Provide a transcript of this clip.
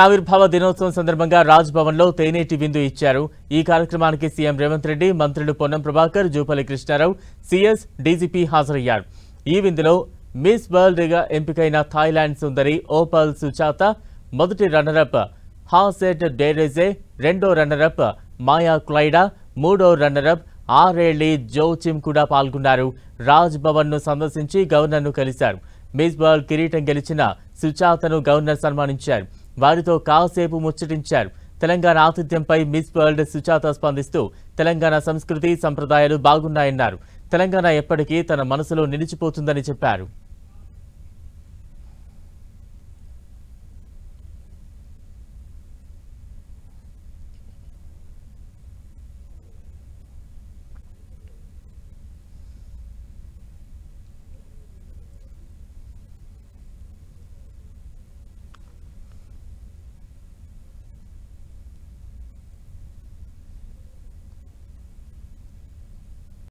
ఆవిర్భావ దినోత్సవం సందర్భంగా రాజ్ భవన్ లో తేనేటి విందు ఇచ్చారు. ఈ కార్యక్రమానికి సీఎం రేవంత్ రెడ్డి, మంత్రులు పొన్నం ప్రభాకర్, జూపల్లి కృష్ణారావు, సీఎస్, డీజీపీ హాజరయ్యారు. ఈ విందులో మిస్ వరల్డ్ గా ఎంపికైన థాయిలాండ్ సుందరి ఓపల్ సుచాత, మొదటి రన్నరప్ హాసెట్ డేరెజే, రెండో రన్నరప్ మాయా క్లైడా, మూడో రన్నరప్ ఆరేళ్లి జోచిమ్ కూడా పాల్గొన్నారు. రాజ్ భవన్ ను సందర్శించి గవర్నర్ ను కలిశారు. మిస్ వరల్డ్ కిరీటం గెలిచిన సుచాతను గవర్నర్ సన్మానించారు. వారితో కాసేపు ముచ్చటించారు. తెలంగాణ ఆతిథ్యంపై మిస్ వరల్డ్ సుచాత స్పందిస్తూ తెలంగాణ సంస్కృతి సంప్రదాయాలు బాగున్నాయన్నారు. తెలంగాణ ఎప్పటికీ తన మనసులో నిలిచిపోతుందని చెప్పారు.